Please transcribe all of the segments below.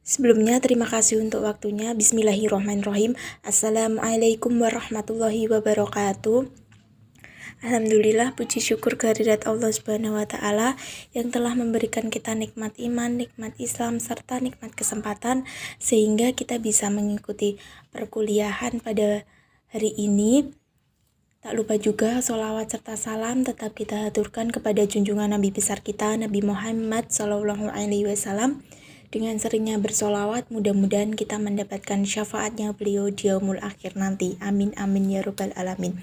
Sebelumnya, terima kasih untuk waktunya. Bismillahirrahmanirrahim. Assalamualaikum warahmatullahi wabarakatuh. Alhamdulillah, puji syukur kehadirat Allah Subhanahu wa Ta'ala yang telah memberikan kita nikmat iman, nikmat Islam, serta nikmat kesempatan sehingga kita bisa mengikuti perkuliahan pada hari ini. Tak lupa juga sholawat serta salam tetap kita aturkan kepada junjungan Nabi besar kita, Nabi Muhammad SAW. Dengan seringnya bersolawat, mudah-mudahan kita mendapatkan syafaatnya beliau di yaumul akhir nanti. Amin amin ya rabbal alamin.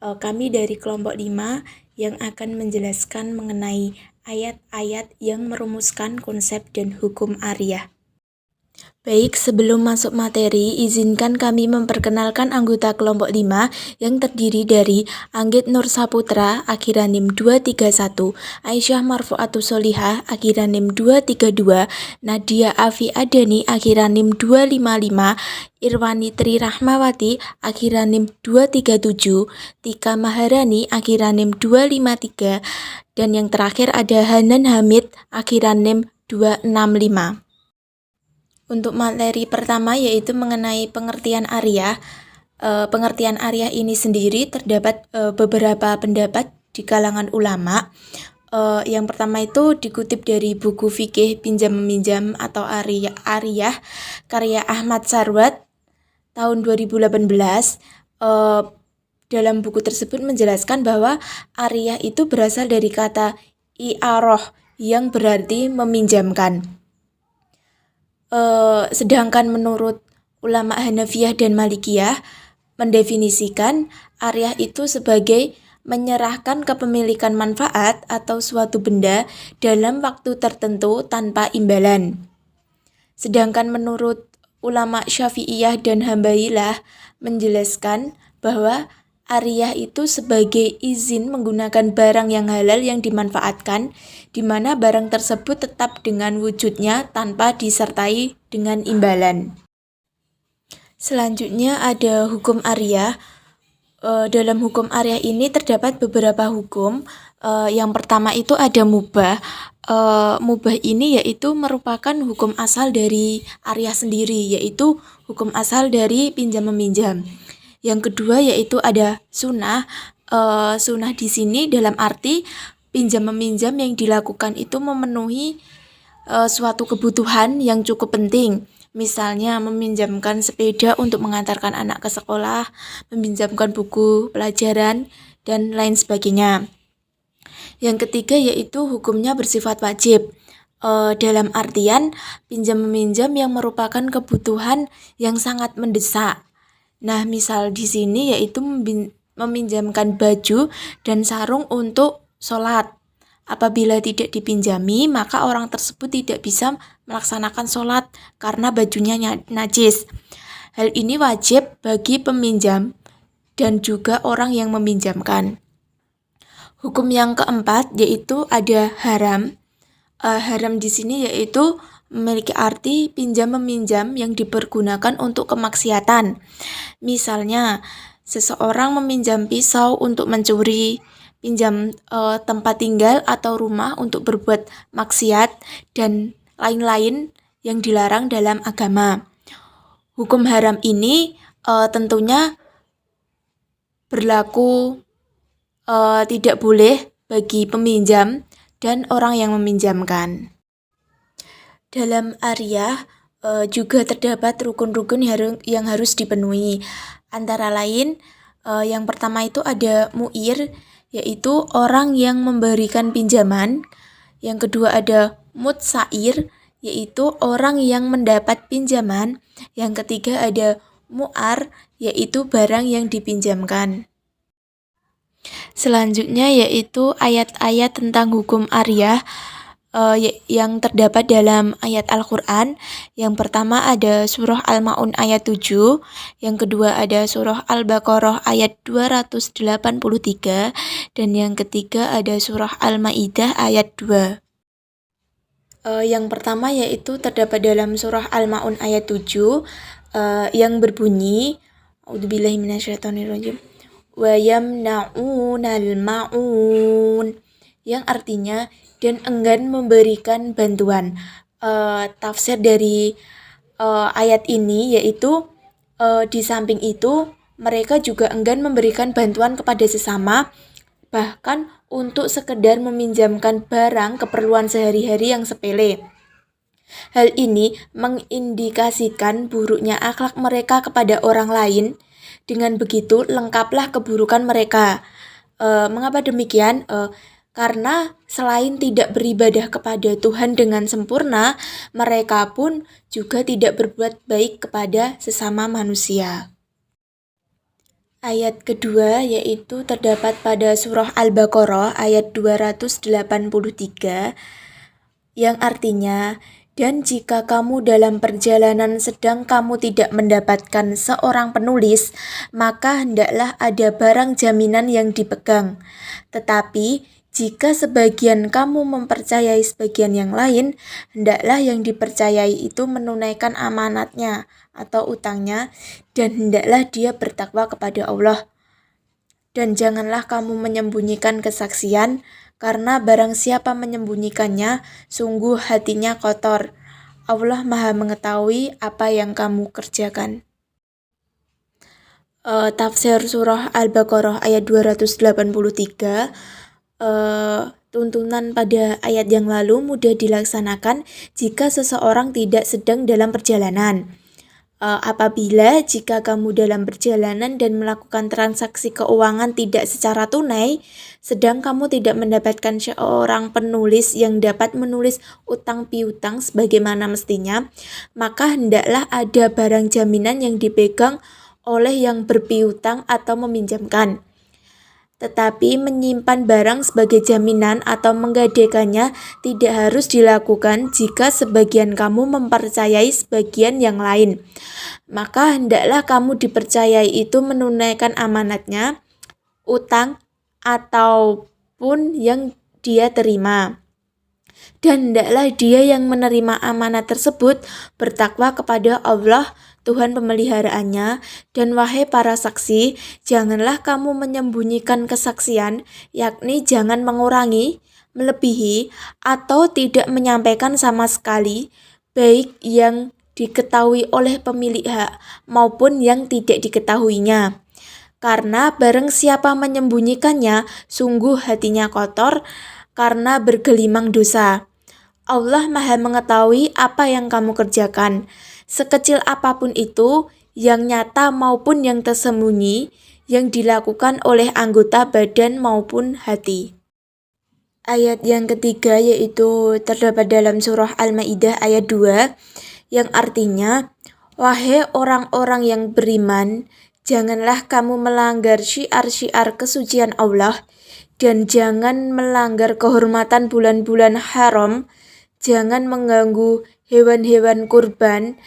Kami dari kelompok 5 yang akan menjelaskan mengenai ayat-ayat yang merumuskan konsep dan hukum Ariyah. Baik, sebelum masuk materi, izinkan kami memperkenalkan anggota kelompok 5 yang terdiri dari Anggit Nur Saputra, akhiran NIM 231, Aisyah Marfu'atu Solihah, akhiran NIM 232, Nadia Afi Adani, akhiran NIM 255, Irwani Tri Rahmawati, akhiran NIM 237, Tika Maharani, akhiran NIM 253, dan yang terakhir ada Hanan Hamid, akhiran NIM 265. Untuk materi pertama yaitu mengenai pengertian Ariyah. Pengertian Ariyah ini sendiri terdapat beberapa pendapat di kalangan ulama. Yang pertama itu dikutip dari buku fikih pinjam-meminjam atau Ariyah karya Ahmad Sarwat tahun 2018. Dalam buku tersebut menjelaskan bahwa Ariyah itu berasal dari kata i'aroh yang berarti meminjamkan. Sedangkan menurut ulama Hanafiyah dan Malikiyah mendefinisikan Ariyah itu sebagai menyerahkan kepemilikan manfaat atau suatu benda dalam waktu tertentu tanpa imbalan. Sedangkan menurut ulama Syafi'iyah dan Hambailah menjelaskan bahwa Ariyah itu sebagai izin menggunakan barang yang halal yang dimanfaatkan, di mana barang tersebut tetap dengan wujudnya tanpa disertai dengan imbalan. Selanjutnya ada hukum Ariyah. Dalam hukum Ariyah ini terdapat beberapa hukum. Yang pertama itu ada mubah. Mubah ini yaitu merupakan hukum asal dari Ariyah sendiri, yaitu hukum asal dari pinjam-meminjam. Yang kedua yaitu ada sunnah. Sunnah di sini dalam arti pinjam-meminjam yang dilakukan itu memenuhi suatu kebutuhan yang cukup penting. Misalnya meminjamkan sepeda untuk mengantarkan anak ke sekolah, meminjamkan buku pelajaran, dan lain sebagainya. Yang ketiga yaitu hukumnya bersifat wajib. Dalam artian pinjam-meminjam yang merupakan kebutuhan yang sangat mendesak. Nah, misal di sini yaitu meminjamkan baju dan sarung untuk sholat. Apabila tidak dipinjami, maka orang tersebut tidak bisa melaksanakan sholat karena bajunya najis. Hal ini wajib bagi peminjam dan juga orang yang meminjamkan. Hukum yang keempat yaitu ada haram. Haram di sini yaitu memiliki arti pinjam-meminjam yang dipergunakan untuk kemaksiatan. Misalnya, seseorang meminjam pisau untuk mencuri, pinjam tempat tinggal atau rumah untuk berbuat maksiat, dan lain-lain yang dilarang dalam agama. Hukum haram ini tentunya berlaku tidak boleh bagi peminjam dan orang yang meminjamkan. Dalam Ariyah juga terdapat rukun-rukun yang harus dipenuhi. Antara lain, yang pertama itu ada mu'ir, yaitu orang yang memberikan pinjaman. Yang kedua ada mutsair, yaitu orang yang mendapat pinjaman. Yang ketiga ada mu'ar, yaitu barang yang dipinjamkan. Selanjutnya yaitu ayat-ayat tentang hukum Ariyah yang terdapat dalam ayat Al-Quran. Yang pertama ada surah Al-Ma'un ayat 7, yang kedua ada surah Al-Baqarah ayat 283, dan yang ketiga ada surah Al-Ma'idah ayat 2. Yang pertama yaitu terdapat dalam surah Al-Ma'un ayat 7 yang berbunyi A'udzubillahi minasyaitonirrajim wa yamna'unal ma'un, yang artinya dan enggan memberikan bantuan. tafsir dari ayat ini, yaitu di samping itu mereka juga enggan memberikan bantuan kepada sesama, bahkan untuk sekedar meminjamkan barang keperluan sehari-hari yang sepele. Hal ini mengindikasikan buruknya akhlak mereka kepada orang lain. Dengan begitu, lengkaplah keburukan mereka. Mengapa demikian? Karena selain tidak beribadah kepada Tuhan dengan sempurna, mereka pun juga tidak berbuat baik kepada sesama manusia. Ayat kedua yaitu terdapat pada surah Al-Baqarah ayat 283 yang artinya, dan jika kamu dalam perjalanan sedang kamu tidak mendapatkan seorang penulis, maka hendaklah ada barang jaminan yang dipegang. Tetapi jika sebagian kamu mempercayai sebagian yang lain, hendaklah yang dipercayai itu menunaikan amanatnya atau utangnya, dan hendaklah dia bertakwa kepada Allah. Dan janganlah kamu menyembunyikan kesaksian, karena barang siapa menyembunyikannya, sungguh hatinya kotor. Allah Maha mengetahui apa yang kamu kerjakan. Tafsir surah Al-Baqarah ayat 283. Tuntunan pada ayat yang lalu mudah dilaksanakan jika seseorang tidak sedang dalam perjalanan. Apabila jika kamu dalam perjalanan dan melakukan transaksi keuangan tidak secara tunai, sedang kamu tidak mendapatkan seorang penulis yang dapat menulis utang piutang sebagaimana mestinya, maka hendaklah ada barang jaminan yang dipegang oleh yang berpiutang atau meminjamkan. Tetapi menyimpan barang sebagai jaminan atau menggadaikannya tidak harus dilakukan jika sebagian kamu mempercayai sebagian yang lain. Maka hendaklah kamu dipercayai itu menunaikan amanatnya, utang ataupun yang dia terima. Dan hendaklah dia yang menerima amanat tersebut bertakwa kepada Allah, Tuhan pemeliharaannya. Dan wahai para saksi, janganlah kamu menyembunyikan kesaksian, yakni jangan mengurangi, melebihi, atau tidak menyampaikan sama sekali, baik yang diketahui oleh pemilik hak maupun yang tidak diketahuinya. Karena barang siapa menyembunyikannya, sungguh hatinya kotor karena bergelimang dosa. Allah Maha mengetahui apa yang kamu kerjakan, sekecil apapun itu, yang nyata maupun yang tersembunyi, yang dilakukan oleh anggota badan maupun hati. Ayat yang ketiga yaitu terdapat dalam surah Al-Maidah ayat 2, yang artinya, wahai orang-orang yang beriman, janganlah kamu melanggar syiar-syiar kesucian Allah, dan jangan melanggar kehormatan bulan-bulan haram, jangan mengganggu hewan-hewan kurban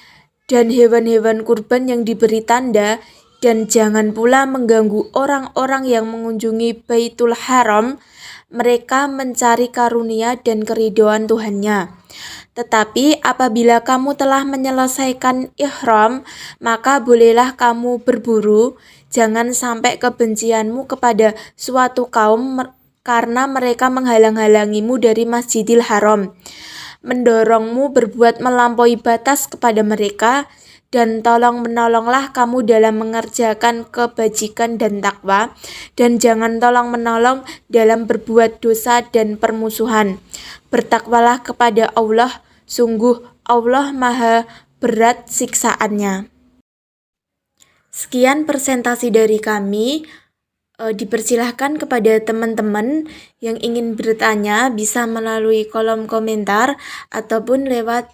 dan hewan-hewan kurban yang diberi tanda, dan jangan pula mengganggu orang-orang yang mengunjungi Baitul Haram, mereka mencari karunia dan keridhaan Tuhannya. Tetapi apabila kamu telah menyelesaikan ihram, maka bolehlah kamu berburu, jangan sampai kebencianmu kepada suatu kaum karena mereka menghalang-halangimu dari Masjidil Haram, mendorongmu berbuat melampaui batas kepada mereka, dan tolong-menolonglah kamu dalam mengerjakan kebajikan dan takwa, dan jangan tolong-menolong dalam berbuat dosa dan permusuhan. Bertakwalah kepada Allah, sungguh Allah Maha berat siksaannya. Sekian presentasi dari kami. Dipersilahkan kepada teman-teman yang ingin bertanya bisa melalui kolom komentar ataupun lewat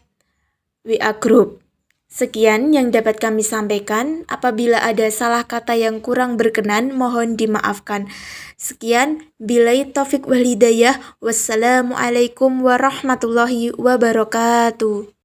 WA Group. Sekian yang dapat kami sampaikan. Apabila ada salah kata yang kurang berkenan, mohon dimaafkan. Sekian, billahi taufik wal hidayah. Wassalamualaikum warahmatullahi wabarakatuh.